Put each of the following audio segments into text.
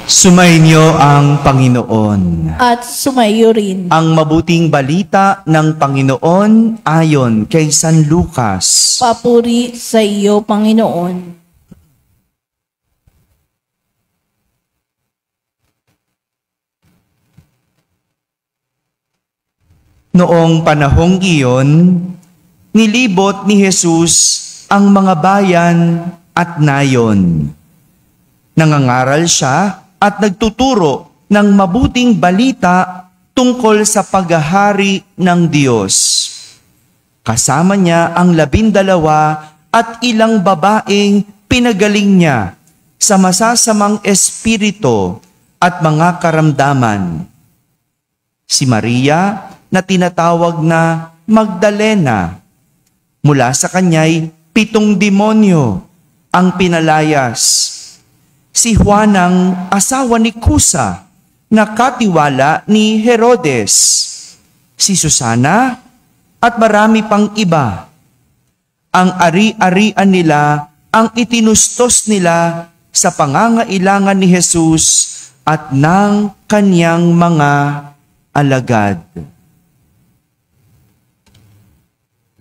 Sumainyo ang Panginoon. At sumayo rin. Ang mabuting balita ng Panginoon ayon kay San Lucas. Papuri sa iyo, Panginoon. Noong panahong iyon, nilibot ni Jesus ang mga bayan at nayon. Nangangaral siya at nagtuturo ng mabuting balita tungkol sa paghahari ng Diyos. Kasama niya ang 12 at ilang babaeng pinagaling niya sa masasamang espiritu at mga karamdaman. Si Maria na tinatawag na Magdalena, mula sa kanya'y 7 demonyo ang pinalayas. Si Juanang asawa ni Kusa na katiwala ni Herodes, si Susana at marami pang iba. Ang ari-arian nila ang itinustos nila sa pangangailangan ni Jesus at ng kanyang mga alagad.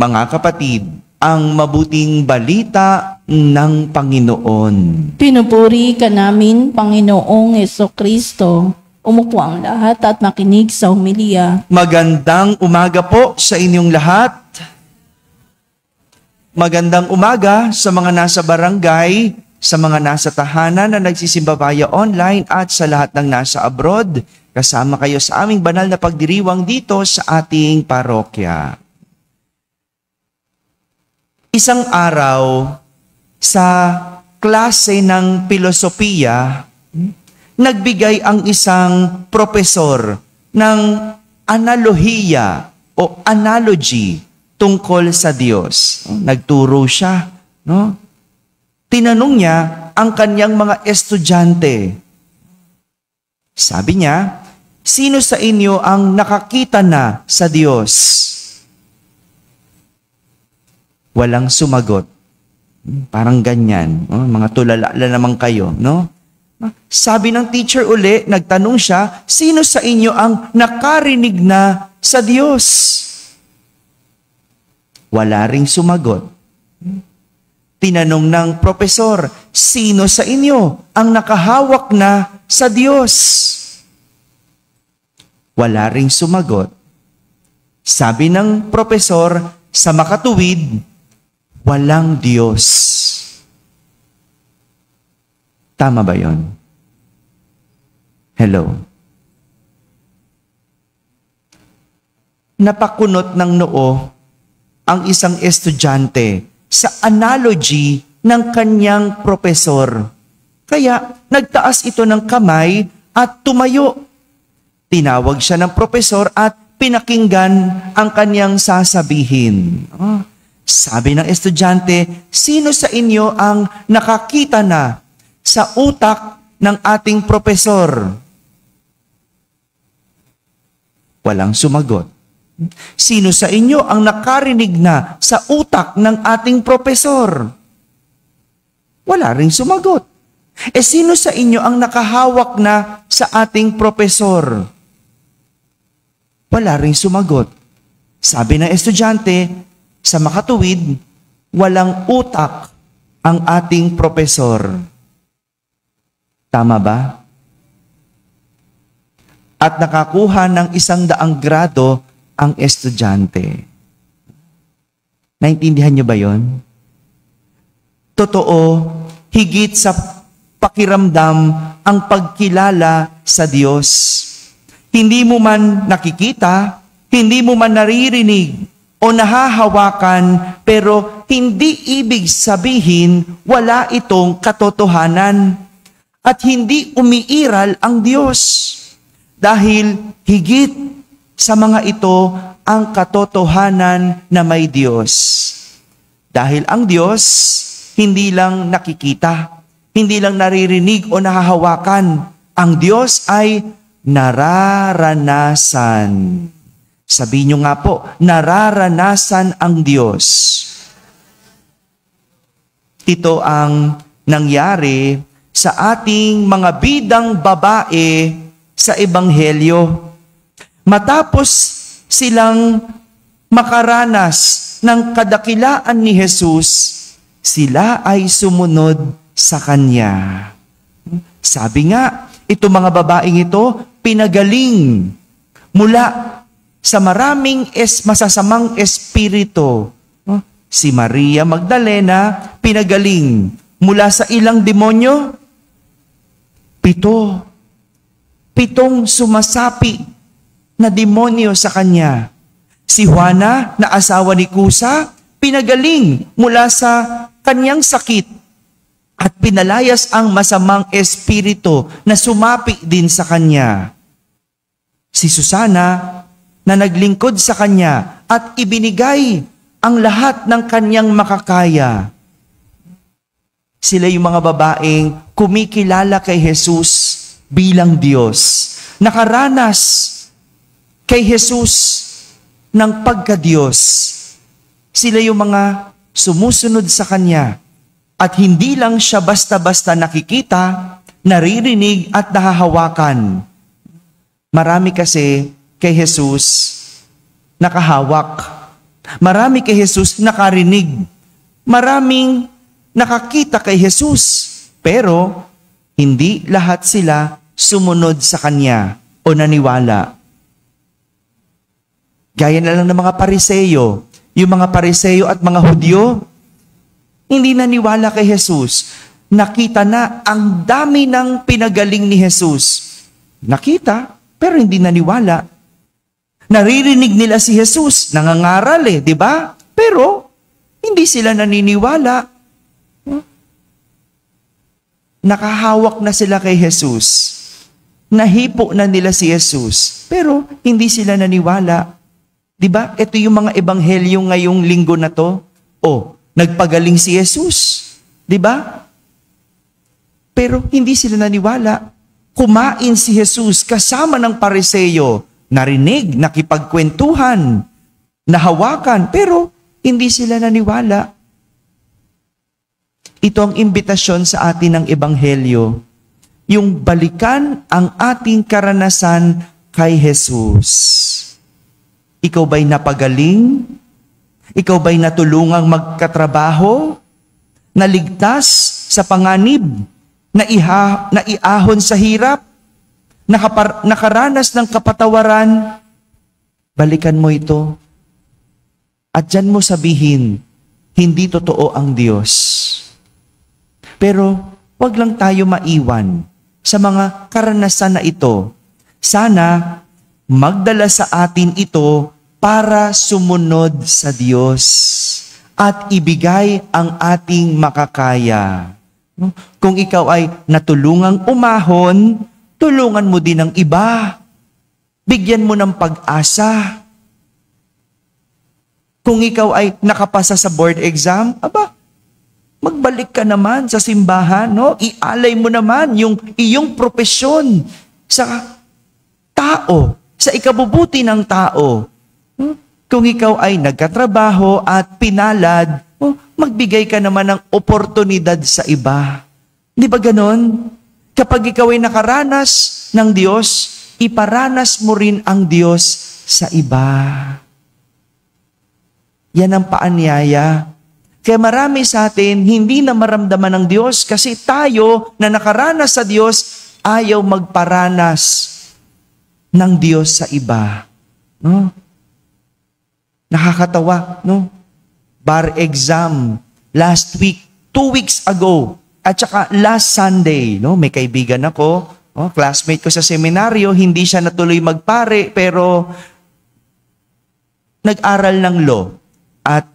Mga kapatid, ang mabuting balita ng Panginoon. Pinupuri ka namin, Panginoong Jesucristo. Umupo ang lahat at makinig sa homilya. Magandang umaga po sa inyong lahat. Magandang umaga sa mga nasa barangay, sa mga nasa tahanan na nagsisimba via online at sa lahat ng nasa abroad. Kasama kayo sa aming banal na pagdiriwang dito sa ating parokya. Isang araw, sa klase ng filosofiya, nagbigay ang isang propesor ng analohiya o analogy tungkol sa Diyos. Nagturo siya. No? Tinanong niya ang kanyang mga estudyante. Sabi niya, sino sa inyo ang nakakita na sa Diyos? Walang sumagot. Parang ganyan. Mga tulala naman kayo, no? Sabi ng teacher uli, nagtanong siya, sino sa inyo ang nakarinig na sa Diyos? Wala ring sumagot. Tinanong ng propesor, sino sa inyo ang nakahawak na sa Diyos? Wala ring sumagot. Sabi ng propesor, sa makatuwid, walang Diyos. Tama ba yon? Hello? Napakunot ng noo ang isang estudyante sa analogy ng kanyang propesor. Kaya nagtaas ito ng kamay at tumayo. Tinawag siya ng propesor at pinakinggan ang kanyang sasabihin. Sabi ng estudyante, sino sa inyo ang nakakita na sa utak ng ating propesor? Walang sumagot. Sino sa inyo ang nakarinig na sa utak ng ating propesor? Wala ring sumagot. Sino sa inyo ang nakahawak na sa ating propesor? Wala ring sumagot. Sabi ng estudyante, sa makatuwid, walang utak ang ating propesor. Tama ba? At nakakuha ng 100 grado ang estudyante. Naintindihan niyo ba yon? Totoo, higit sa pakiramdam ang pagkilala sa Diyos. Hindi mo man nakikita, hindi mo man naririnig, o nahahawakan, pero hindi ibig sabihin wala itong katotohanan at hindi umiiral ang Diyos. Dahil higit sa mga ito ang katotohanan na may Diyos. Dahil ang Diyos hindi lang nakikita, hindi lang naririnig o nahahawakan. Ang Diyos ay nararanasan. Sabihin nyo nga po, nararanasan ang Diyos. Ito ang nangyari sa ating mga bidang babae sa Ebanghelyo. Matapos silang makaranas ng kadakilaan ni Jesus, sila ay sumunod sa Kanya. Sabi nga, ito mga babaeng ito, pinagaling mula sa maraming masasamang espiritu. Si Maria Magdalena, pinagaling mula sa ilang demonyo? 7. 7 sumasapi na demonyo sa kanya. Si Juana, na asawa ni Kusa, pinagaling mula sa kanyang sakit at pinalayas ang masamang espiritu na sumapi din sa kanya. Si Susana, na naglingkod sa kanya at ibinigay ang lahat ng kanyang makakaya. Sila yung mga babaeng kumikilala kay Jesus bilang Diyos. Nakaranas kay Jesus ng pagka-Diyos. Sila yung mga sumusunod sa Kanya. At hindi lang siya basta-basta nakikita, naririnig at nahahawakan. Marami kasi kay Jesus nakahawak. Marami kay Jesus nakarinig. Maraming nakakita kay Jesus. Pero hindi lahat sila sumunod sa Kanya o naniwala. Gaya na lang ng mga Pariseyo. Yung mga Pariseyo at mga Hudyo, hindi naniwala kay Jesus. Nakita na ang dami ng pinagaling ni Jesus. Nakita, pero hindi naniwala. Naririnig nila si Jesus, nangangaral di ba? Pero hindi sila naniniwala. Nakahawak na sila kay Jesus. Nahipo na nila si Jesus, pero hindi sila naniwala. Di ba? Ito yung mga ebanghelyo ngayong linggo na to. Nagpagaling si Jesus. Di ba? Pero hindi sila naniwala. Kumain si Jesus kasama ng Pariseyo. Narinig, nakipagkwentuhan, nahawakan, pero hindi sila naniwala. Ito ang imbitasyon sa atin ng Ebanghelyo. Yung balikan ang ating karanasan kay Jesus. Ikaw ba'y napagaling? Ikaw ba'y natulungang magkatrabaho? Naligtas sa panganib? Naiahon sa hirap? Nakaranas ng kapatawaran? Balikan mo ito. At dyan mo sabihin, hindi totoo ang Diyos. Pero wag lang tayo maiwan sa mga karanasan na ito. Sana magdala sa atin ito para sumunod sa Diyos at ibigay ang ating makakaya. Kung ikaw ay natulungang umahon, tulungan mo din ang iba. Bigyan mo ng pag-asa. Kung ikaw ay nakapasa sa board exam, magbalik ka naman sa simbahan, Ialay mo naman yung iyong propesyon sa tao, sa ikabubuti ng tao. Kung ikaw ay nagkatrabaho at pinalad, magbigay ka naman ng oportunidad sa iba. Di ba ganon? Kapag ikaw ay nakaranas ng Diyos, iparanas mo rin ang Diyos sa iba. Yan ang paanyaya. Kaya marami sa atin, hindi na maramdaman ng Diyos kasi tayo na nakaranas sa Diyos, ayaw magparanas ng Diyos sa iba. Nakakatawa, Bar exam, last week, 2 weeks ago, at saka last Sunday, may kaibigan ako, classmate ko sa seminaryo, hindi siya natuloy magpare, pero nag-aral ng law at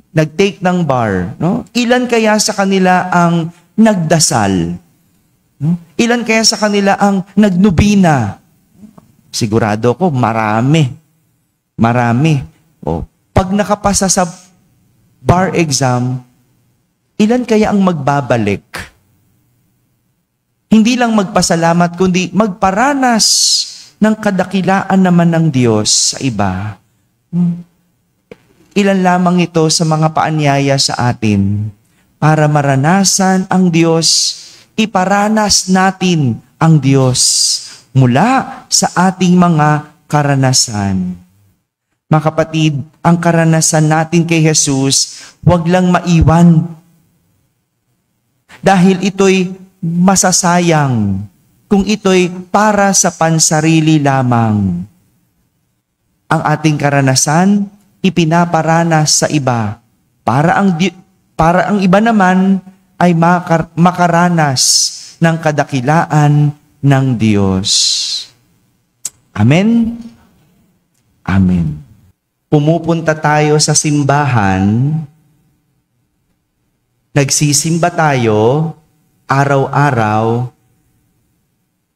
nag-take ng bar. Ilan kaya sa kanila ang nagdasal? Ilan kaya sa kanila ang nagnubina? Sigurado ko, marami. Marami. Pag nakapasa sa bar exam, ilan kaya ang magbabalik? Hindi lang magpasalamat, kundi magparanas ng kadakilaan naman ng Diyos sa iba. Ilan lamang ito sa mga paanyaya sa atin para maranasan ang Diyos iparanas natin ang Diyos mula sa ating mga karanasan. Mga kapatid, ang karanasan natin kay Jesus, huwag lang maiwan. Dahil ito'y masasayang kung ito'y para sa pansarili lamang. Ang ating karanasan, ipinaparanas sa iba. Para ang iba naman ay makaranas ng kadakilaan ng Diyos. Amen? Amen. Pumupunta tayo sa simbahan, nagsisimba tayo araw-araw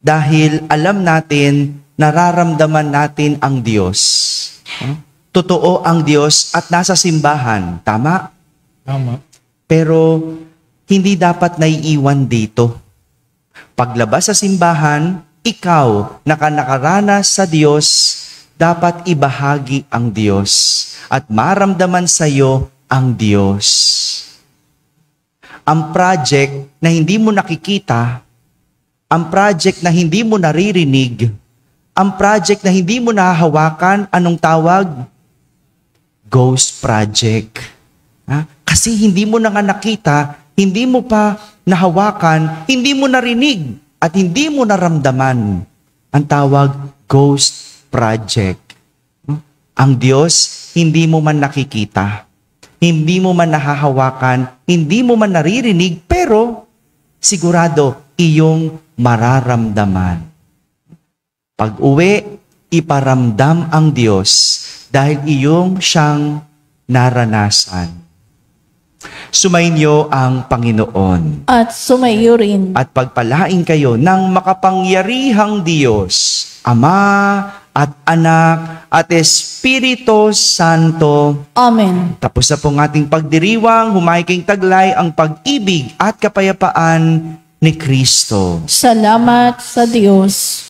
dahil alam natin, nararamdaman natin ang Diyos. Totoo ang Diyos at nasa simbahan. Tama? Tama. Pero hindi dapat naiiwan dito. Paglabas sa simbahan, ikaw na nakaranas sa Diyos, dapat ibahagi ang Diyos at maramdaman sa iyo ang Diyos. Ang project na hindi mo nakikita, ang project na hindi mo naririnig, ang project na hindi mo nahahawakan, anong tawag? Ghost project. Kasi hindi mo na nga nakita, hindi mo pa nahawakan, hindi mo narinig, at hindi mo naramdaman. Ang tawag, ghost project. Ang Diyos, hindi mo man nakikita, hindi mo man nahahawakan, hindi mo man naririnig, pero sigurado iyong mararamdaman. Pag-uwi, iparamdam ang Diyos dahil iyong siyang naranasan. Sumainyo ang Panginoon. At sumayo rin. At pagpalain kayo ng makapangyarihang Diyos, Ama at Anak at Espiritu Santo. Amen. Tapos na pong ating pagdiriwang, humaiking taglay ang pag-ibig at kapayapaan ni Kristo. Salamat sa Diyos.